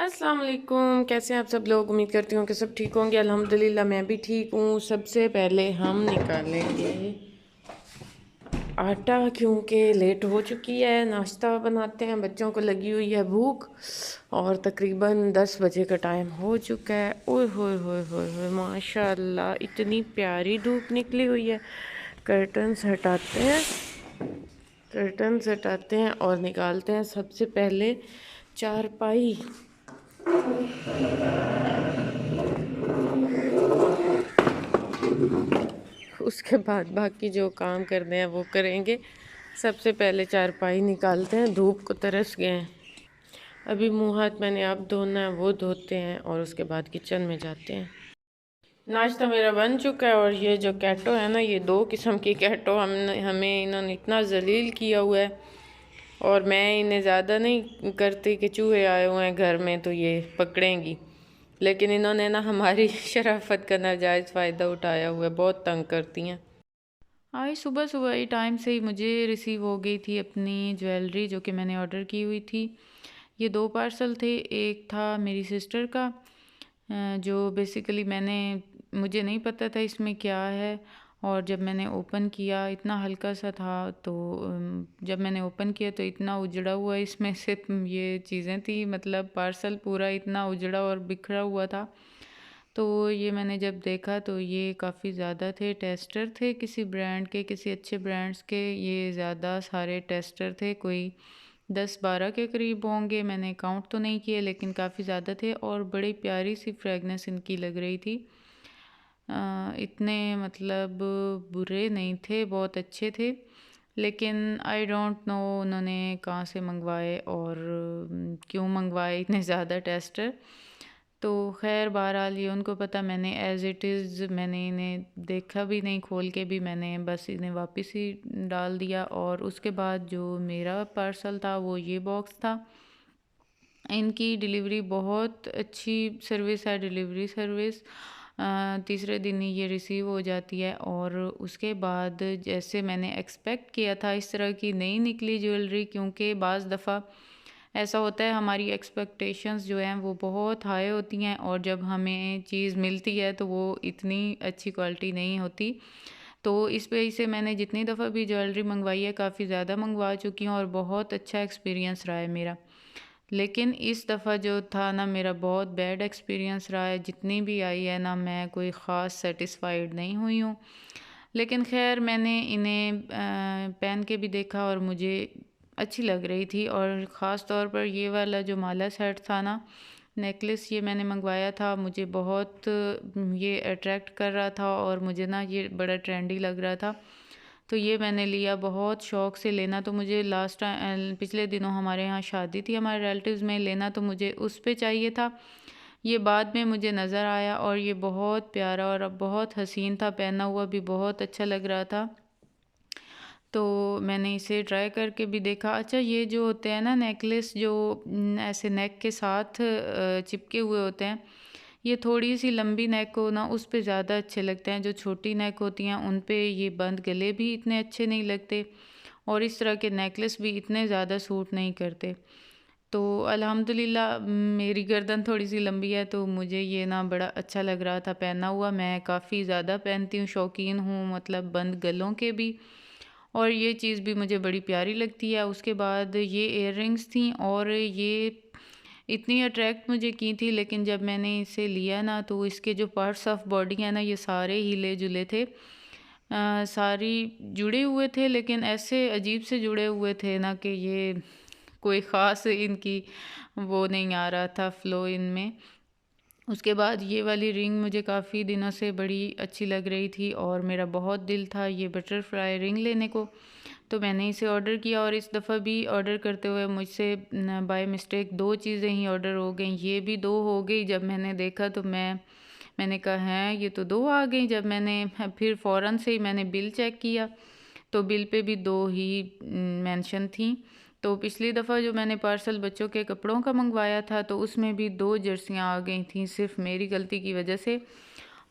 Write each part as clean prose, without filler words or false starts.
अस्सलाम वालेकुम। कैसे हैं आप सब लोग? उम्मीद करती हूँ कि सब ठीक होंगे। अल्हम्दुलिल्लाह मैं भी ठीक हूँ। सबसे पहले हम निकालेंगे आटा, क्योंकि लेट हो चुकी है। नाश्ता बनाते हैं, बच्चों को लगी हुई है भूख और तकरीबन 10 बजे का टाइम हो चुका है। ओए होए होए होए होए, माशाल्लाह इतनी प्यारी धूप निकली हुई है। कर्टन्स हटाते हैं, कर्टन्स हटाते हैं और निकालते हैं सबसे पहले चारपाई। उसके बाद बाकी जो काम करने हैं वो करेंगे। सबसे पहले चारपाई निकालते हैं, धूप को तरस गए हैं। अभी मुंह हाथ मैंने आप धोना है, वो धोते हैं और उसके बाद किचन में जाते हैं। नाश्ता मेरा बन चुका है और ये जो कैटो है ना, ये 2 किस्म की कैटो हमें इन्होंने इतना जलील किया हुआ है। और मैं इन्हें ज़्यादा नहीं करती कि चूहे आए हुए हैं घर में तो ये पकड़ेंगी, लेकिन इन्होंने ना हमारी शराफत का नाजायज़ फ़ायदा उठाया हुआ है। बहुत तंग करती हैं। आज सुबह सुबह ही टाइम से ही मुझे रिसीव हो गई थी अपनी ज्वेलरी जो कि मैंने ऑर्डर की हुई थी। ये 2 पार्सल थे। एक था मेरी सिस्टर का, जो बेसिकली मुझे नहीं पता था इसमें क्या है। और जब मैंने ओपन किया इतना हल्का सा था, तो जब मैंने ओपन किया तो इतना उजड़ा हुआ इसमें से ये चीज़ें थी। मतलब पार्सल पूरा इतना उजड़ा और बिखरा हुआ था। तो ये मैंने जब देखा तो ये काफ़ी ज़्यादा थे। टेस्टर थे किसी ब्रांड के, किसी अच्छे ब्रांड्स के। ये ज़्यादा सारे टेस्टर थे, कोई 10-12 के करीब होंगे। मैंने काउंट तो नहीं किए, लेकिन काफ़ी ज़्यादा थे और बड़ी प्यारी सी फ्रेगनेंस इनकी लग रही थी। इतने मतलब बुरे नहीं थे, बहुत अच्छे थे। लेकिन आई डोंट नो उन्होंने कहाँ से मंगवाए और क्यों मंगवाए इतने ज़्यादा टेस्टर। तो खैर बहरहाल ये उनको पता। मैंने एज़ इट इज़ मैंने इन्हें देखा भी नहीं, खोल के भी मैंने बस इन्हें वापस ही डाल दिया। और उसके बाद जो मेरा पार्सल था वो ये बॉक्स था। इनकी डिलीवरी बहुत अच्छी सर्विस है, डिलीवरी सर्विस। तीसरे दिन ही ये रिसीव हो जाती है। और उसके बाद जैसे मैंने एक्सपेक्ट किया था इस तरह की नहीं निकली ज्वेलरी, क्योंकि बाज़ दफ़ा ऐसा होता है हमारी एक्सपेक्टेशंस जो हैं वो बहुत हाई होती हैं और जब हमें चीज़ मिलती है तो वो इतनी अच्छी क्वालिटी नहीं होती। तो इस वजह से मैंने जितनी दफ़ा भी ज्वेलरी मंगवाई है, काफ़ी ज़्यादा मंगवा चुकी हूँ और बहुत अच्छा एक्सपीरियंस रहा है मेरा। लेकिन इस दफ़ा जो था ना, मेरा बहुत बैड एक्सपीरियंस रहा है। जितनी भी आई है ना, मैं कोई ख़ास सेटिस्फाइड नहीं हुई हूँ। लेकिन खैर मैंने इन्हें पहन के भी देखा और मुझे अच्छी लग रही थी। और ख़ास तौर पर ये वाला जो माला सेट था ना, नेकलेस, ये मैंने मंगवाया था। मुझे बहुत ये अट्रैक्ट कर रहा था और मुझे ना ये बड़ा ट्रेंडी लग रहा था। तो ये मैंने लिया बहुत शौक़ से। लेना तो मुझे लास्ट टाइम पिछले दिनों हमारे यहाँ शादी थी हमारे रिलेटिव्स में, लेना तो मुझे उस पे चाहिए था। ये बाद में मुझे नज़र आया और ये बहुत प्यारा और बहुत हसीन था, पहना हुआ भी बहुत अच्छा लग रहा था। तो मैंने इसे ट्राई करके भी देखा। अच्छा, ये जो होते हैं ना नेकलेस, जो ऐसे नेक के साथ चिपके हुए होते हैं, ये थोड़ी सी लंबी नेक हो ना उस पे ज़्यादा अच्छे लगते हैं। जो छोटी नेक होती हैं उन पे ये बंद गले भी इतने अच्छे नहीं लगते और इस तरह के नेकलेस भी इतने ज़्यादा सूट नहीं करते। तो अल्हम्दुलिल्लाह मेरी गर्दन थोड़ी सी लंबी है तो मुझे ये ना बड़ा अच्छा लग रहा था पहना हुआ। मैं काफ़ी ज़्यादा पहनती हूँ, शौकीन हूँ मतलब बंद गलों के भी, और ये चीज़ भी मुझे बड़ी प्यारी लगती है। उसके बाद ये इयररिंग्स थी और ये इतनी अट्रैक्ट मुझे की थी, लेकिन जब मैंने इसे लिया ना तो इसके जो पार्ट्स ऑफ बॉडी है ना, ये सारे हिले जुले थे। सारी जुड़े हुए थे, लेकिन ऐसे अजीब से जुड़े हुए थे ना कि ये कोई ख़ास इनकी वो नहीं आ रहा था फ़्लो इनमें। उसके बाद ये वाली रिंग मुझे काफ़ी दिनों से बड़ी अच्छी लग रही थी और मेरा बहुत दिल था ये बटरफ्लाई रिंग लेने को। तो मैंने इसे ऑर्डर किया और इस दफ़ा भी ऑर्डर करते हुए मुझसे बाय मिस्टेक 2 चीज़ें ही ऑर्डर हो गई। ये भी 2 हो गई। जब मैंने देखा तो मैंने कहा हैं ये तो 2 आ गई। जब मैंने फिर फ़ौरन से ही मैंने बिल चेक किया तो बिल पे भी 2 ही मेंशन थी। तो पिछली दफ़ा जो मैंने पार्सल बच्चों के कपड़ों का मंगवाया था तो उसमें भी 2 जर्सियाँ आ गई थी सिर्फ़ मेरी गलती की वजह से।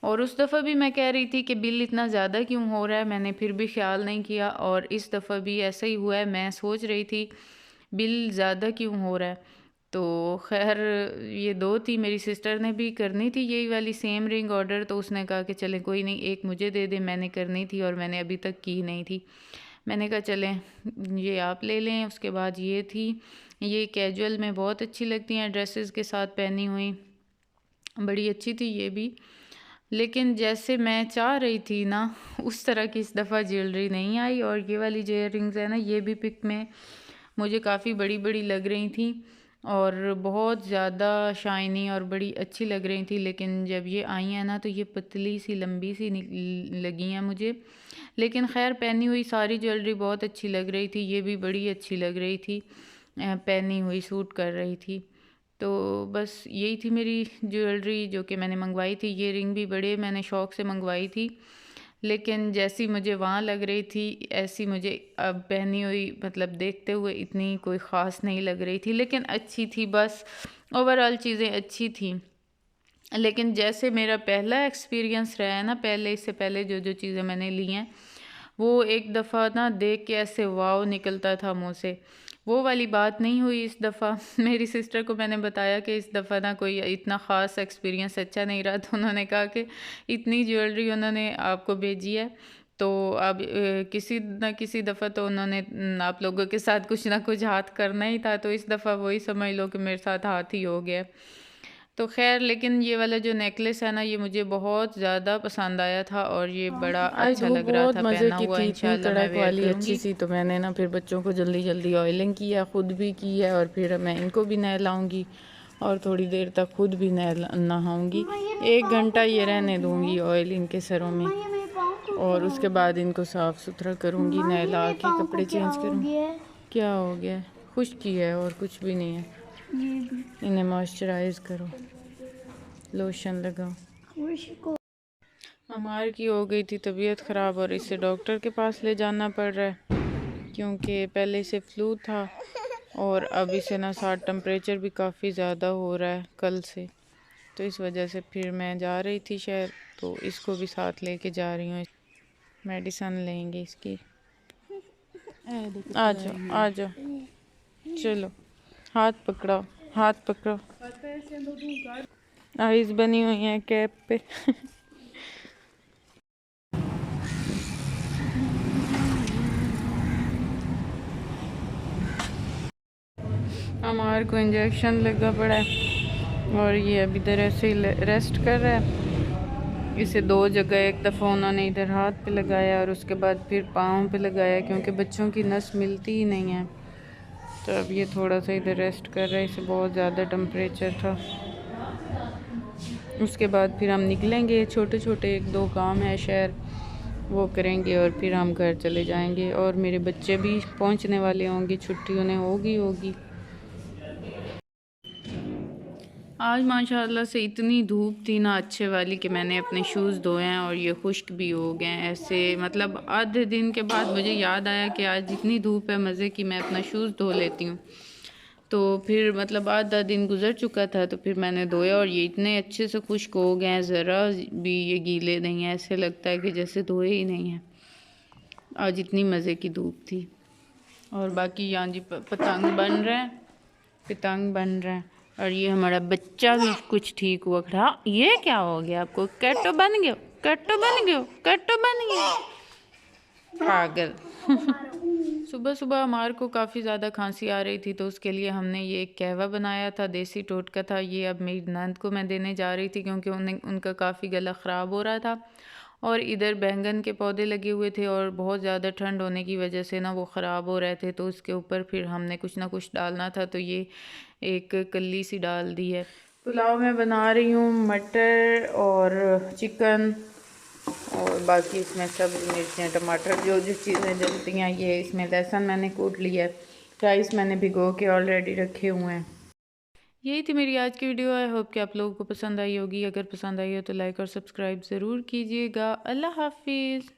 और उस दफ़ा भी मैं कह रही थी कि बिल इतना ज़्यादा क्यों हो रहा है, मैंने फिर भी ख़्याल नहीं किया और इस दफ़ा भी ऐसा ही हुआ है। मैं सोच रही थी बिल ज़्यादा क्यों हो रहा है। तो खैर ये 2 थी, मेरी सिस्टर ने भी करनी थी यही वाली सेम रिंग ऑर्डर, तो उसने कहा कि चलें कोई नहीं, एक मुझे दे दे, मैंने करनी थी और मैंने अभी तक की नहीं थी। मैंने कहा चलें ये आप ले लें। उसके बाद ये थी, ये कैजुअल में बहुत अच्छी लगती हैं ड्रेसेस के साथ पहनी हुई, बड़ी अच्छी थी ये भी। लेकिन जैसे मैं चाह रही थी ना उस तरह की इस दफ़ा ज्वेलरी नहीं आई। और ये वाली जो इयररिंग्स है ना, ये भी पिक में मुझे काफ़ी बड़ी बड़ी लग रही थी और बहुत ज़्यादा शाइनी और बड़ी अच्छी लग रही थी, लेकिन जब ये आई हैं ना तो ये पतली सी लंबी सी लगी हैं मुझे। लेकिन खैर पहनी हुई सारी ज्वेलरी बहुत अच्छी लग रही थी, ये भी बड़ी अच्छी लग रही थी, पहनी हुई सूट कर रही थी। तो बस यही थी मेरी ज्वेलरी जो कि मैंने मंगवाई थी। ये रिंग भी बड़े मैंने शौक़ से मंगवाई थी, लेकिन जैसी मुझे वहाँ लग रही थी ऐसी मुझे अब पहनी हुई मतलब देखते हुए इतनी कोई ख़ास नहीं लग रही थी, लेकिन अच्छी थी। बस ओवरऑल चीज़ें अच्छी थी। लेकिन जैसे मेरा पहला एक्सपीरियंस रहा है ना, पहले इससे पहले जो जो चीज़ें मैंने ली हैं वो एक दफ़ा ना देख के ऐसे वाव निकलता था मुँह से, वो वाली बात नहीं हुई इस दफ़ा। मेरी सिस्टर को मैंने बताया कि इस दफ़ा ना कोई इतना ख़ास एक्सपीरियंस अच्छा नहीं रहा, तो उन्होंने कहा कि इतनी ज्वेलरी उन्होंने आपको भेजी है तो अब किसी न किसी दफ़ा तो उन्होंने आप लोगों के साथ कुछ ना कुछ हाथ करना ही था, तो इस दफ़ा वही समझ लो कि मेरे साथ हाथ ही हो गया। तो खैर लेकिन ये वाला जो नेकलेस है ना, ये मुझे बहुत ज़्यादा पसंद आया था और ये बड़ा आज अच्छा धूप लग रहा बहुत था मज़े पहना की हुआ। थी, इतनी इंशाल्लाह मैं कड़क वेयर वाली अच्छी करूँगी। सी, तो मैंने ना फिर बच्चों को जल्दी जल्दी ऑयलिंग किया, ख़ुद भी की है और फिर मैं इनको भी नहलाऊँगी और थोड़ी देर तक खुद भी नहाऊँगी। 1 घंटा ये रहने दूँगी ऑयल इनके सरों में और उसके बाद इनको साफ़ सुथरा करूँगी, नहला के कपड़े चेंज करूँगी। क्या हो गया? खुश्की है और कुछ भी नहीं है। इन्हें मॉइस्चराइज़ करो, लोशन लगाओ। हमार की हो गई थी तबीयत ख़राब और इसे डॉक्टर के पास ले जाना पड़ रहा है, क्योंकि पहले इसे फ्लू था और अब इसे ना साथ टेम्परेचर भी काफ़ी ज़्यादा हो रहा है कल से, तो इस वजह से फिर मैं जा रही थी शहर, तो इसको भी साथ लेके जा रही हूँ। मेडिसिन लेंगे इसकी। आ जाओ आ जाओ, चलो हाथ पकड़ो, हाथ पकड़ो। आइज़ बनी हुई हैं कैप पे। हमारे को इंजेक्शन लगा पड़ा है और ये अभी इधर ऐसे ही रेस्ट कर रहा है। इसे 2 जगह, एक दफ़ा उन्होंने इधर हाथ पे लगाया और उसके बाद फिर पाँव पे लगाया, क्योंकि बच्चों की नस मिलती ही नहीं है। तो अब ये थोड़ा सा इधर रेस्ट कर रहा है, इसे बहुत ज़्यादा टेम्परेचर था। उसके बाद फिर हम निकलेंगे, छोटे छोटे 1-2 काम है शहर, वो करेंगे और फिर हम घर चले जाएंगे। और मेरे बच्चे भी पहुंचने वाले होंगे, छुट्टी उन्हें होगी। आज माशाल्लाह से इतनी धूप थी ना अच्छे वाली कि मैंने अपने शूज़ धोए हैं और ये खुश्क भी हो गए हैं ऐसे। मतलब आधे दिन के बाद मुझे याद आया कि आज इतनी धूप है मज़े की, मैं अपना शूज़ धो लेती हूँ। तो फिर मतलब आधा दिन गुजर चुका था, तो फिर मैंने धोया और ये इतने अच्छे से खुश्क हो गए हैं, ज़रा भी ये गीले नहीं हैं, ऐसे लगता है कि जैसे धोए ही नहीं हैं। आज इतनी मज़े की धूप थी। और बाकी यहाँ जी पतंग बन रहे हैं और ये हमारा बच्चा भी कुछ ठीक हुआ खड़ा। ये क्या हो गया आपको? कैटो बन गए, पागल। सुबह सुबह हमारे को काफ़ी ज़्यादा खांसी आ रही थी, तो उसके लिए हमने ये एक कहवा बनाया था, देसी टोटका था। ये अब मेरी नंद को मैं देने जा रही थी, क्योंकि उनका काफ़ी गला ख़राब हो रहा था और इधर बैंगन के पौधे लगे हुए थे और बहुत ज़्यादा ठंड होने की वजह से ना वो ख़राब हो रहे थे, तो उसके ऊपर फिर हमने कुछ ना कुछ डालना था, तो ये एक कल्ली सी डाल दी है। पुलाव मैं बना रही हूँ, मटर और चिकन और बाकी इसमें सब्ज़ी, मिर्चें, टमाटर, जो जो चीज़ें डलती हैं। ये इसमें लहसुन मैंने कूट लिया है, राइस मैंने भिगो के ऑलरेडी रखे हुए हैं। यही थी मेरी आज की वीडियो। आई होप कि आप लोगों को पसंद आई होगी। अगर पसंद आई हो तो लाइक और सब्सक्राइब ज़रूर कीजिएगा। अल्लाह हाफिज़।